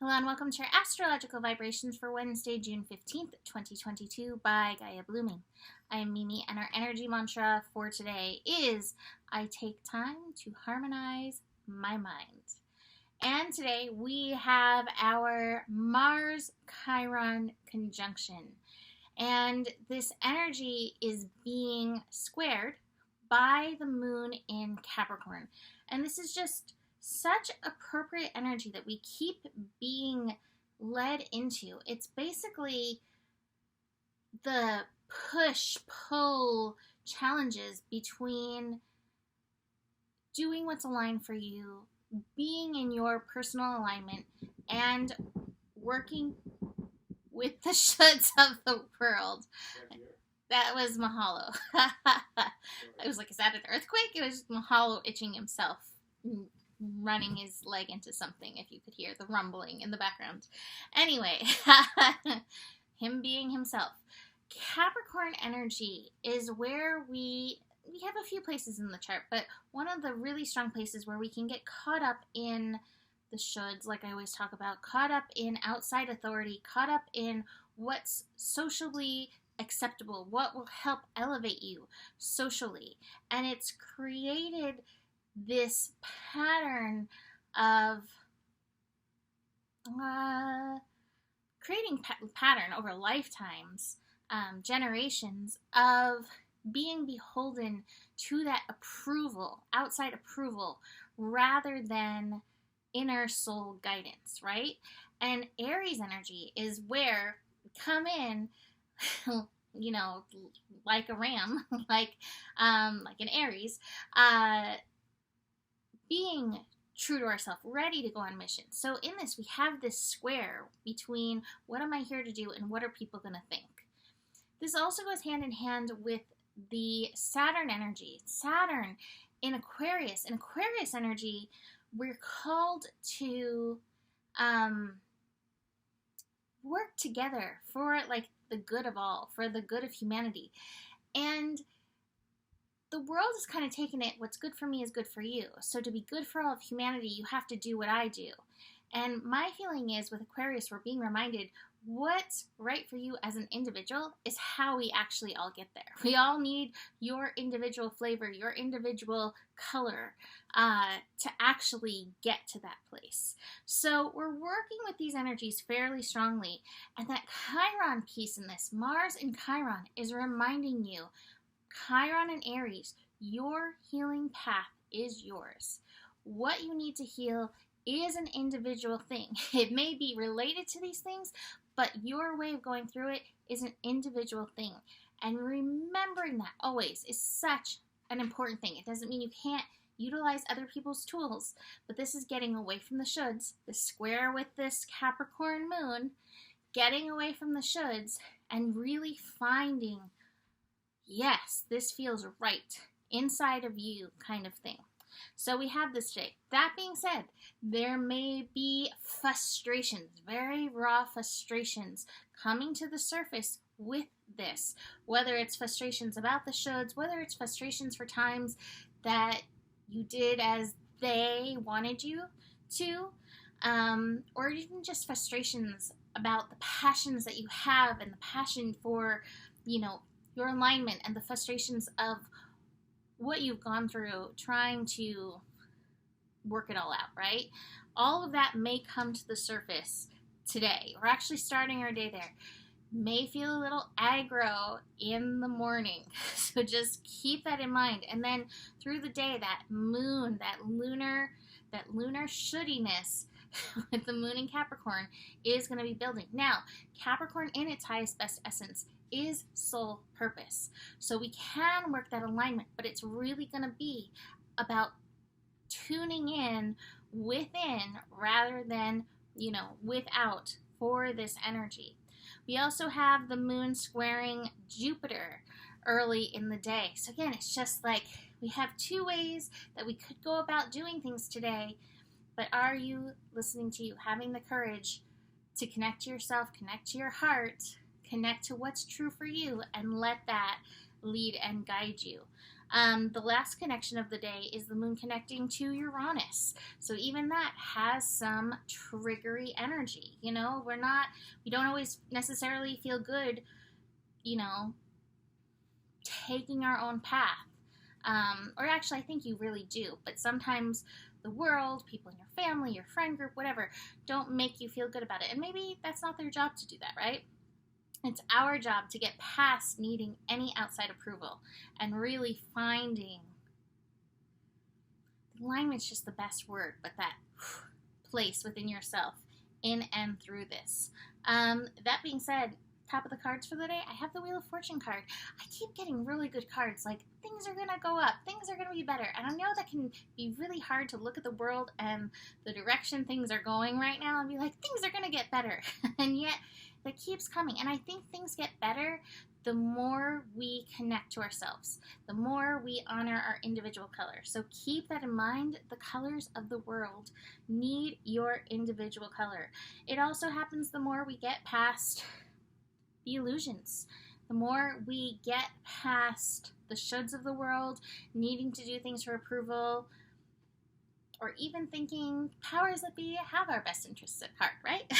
Hello and welcome to your astrological vibrations for Wednesday, June 15th, 2022 by Gaia Blooming. I am Mimi and our energy mantra for today is I take time to harmonize my mind. And today we have our Mars Chiron conjunction. And this energy is being squared by the moon in Capricorn. And this is just such appropriate energy that we keep being led into. It's basically the push pull challenges between doing what's aligned for you, being in your personal alignment, and working with the shoulds of the world. That was Mahalo. I was like, is that an earthquake? It was Mahalo itching himself, running his leg into something, if you could hear the rumbling in the background. Anyway, him being himself. Capricorn energy is where we have a few places in the chart, but one of the really strong places where we can get caught up in the shoulds, like I always talk about, caught up in outside authority, caught up in what's socially acceptable, what will help elevate you socially. And it's created this pattern of creating pattern over lifetimes, generations of being beholden to that approval, outside approval, rather than inner soul guidance, right? And Aries energy is where we come in, like a ram, like an Aries, being true to ourselves, ready to go on mission. So in this, we have this square between what am I here to do and what are people going to think. This also goes hand in hand with the Saturn energy. Saturn in Aquarius. In Aquarius energy, we're called to work together for like the good of all, for the good of humanity. And the world is kind of taking it, what's good for me is good for you. So to be good for all of humanity, you have to do what I do. And my feeling is with Aquarius, we're being reminded what's right for you as an individual is how we actually all get there. We all need your individual flavor, your individual color to actually get to that place. So we're working with these energies fairly strongly. And that Chiron piece in this, Mars and Chiron, is reminding you, Chiron and Aries, your healing path is yours. What you need to heal is an individual thing. It may be related to these things, but your way of going through it is an individual thing. And remembering that always is such an important thing. It doesn't mean you can't utilize other people's tools, but this is getting away from the shoulds, the square with this Capricorn moon, getting away from the shoulds and really finding, yes, this feels right inside of you kind of thing. So we have this today. That being said, there may be frustrations, very raw frustrations coming to the surface with this. Whether it's frustrations about the shoulds, whether it's frustrations for times that you did as they wanted you to, or even just frustrations about the passions that you have and the passion for, your alignment and the frustrations of what you've gone through trying to work it all out, right? All of that may come to the surface today. We're actually starting our day there. May feel a little aggro in the morning. So just keep that in mind. And then through the day, that moon, that lunar shoulddiness with the moon in Capricorn is going to be building. Now, Capricorn in its highest, best essence is soul purpose. So we can work that alignment, but it's really going to be about tuning in within rather than, without for this energy. We also have the moon squaring Jupiter early in the day. So again, it's just like we have two ways that we could go about doing things today, but are you listening to you, having the courage to connect to yourself, connect to your heart, connect to what's true for you, and let that lead and guide you. The last connection of the day is the moon connecting to Uranus. So even that has some triggery energy. We don't always necessarily feel good, taking our own path. Or actually, I think you really do. But sometimes the world, people in your family, your friend group, whatever, don't make you feel good about it. And maybe that's not their job to do that, right? It's our job to get past needing any outside approval and really finding alignment's just the best word, but that place within yourself in and through this. That being said, top of the cards for the day, I have the Wheel of Fortune card. I keep getting really good cards, like things are gonna go up, things are gonna be better. And I know that can be really hard to look at the world and the direction things are going right now and be like, things are gonna get better. And yet that keeps coming. And I think things get better the more we connect to ourselves, the more we honor our individual color. So keep that in mind. The colors of the world need your individual color. It also happens the more we get past the illusions, the more we get past the shoulds of the world, needing to do things for approval, or even thinking powers that be have our best interests at heart, right?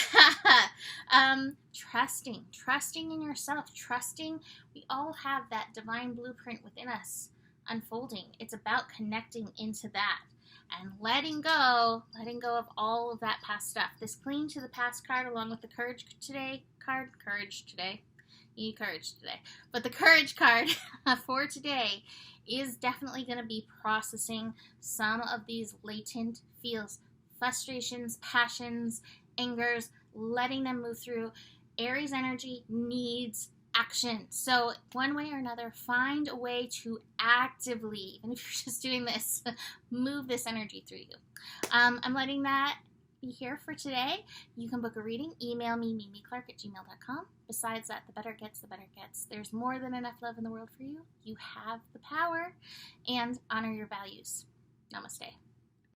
Trusting in yourself, trusting we all have that divine blueprint within us unfolding. It's about connecting into that and letting go of all of that past stuff. This Clinging to the Past card, along with the Courage today. You need courage today. But the Courage card for today is definitely going to be processing some of these latent feels, frustrations, passions, angers, letting them move through. Aries energy needs action. So one way or another, find a way to actively, even if you're just doing this, move this energy through you. I'm letting that be here for today. You can book a reading. Email me, mimiclark@gmail.com. Besides that, the better it gets, the better it gets. There's more than enough love in the world for you. You have the power, and honor your values. Namaste.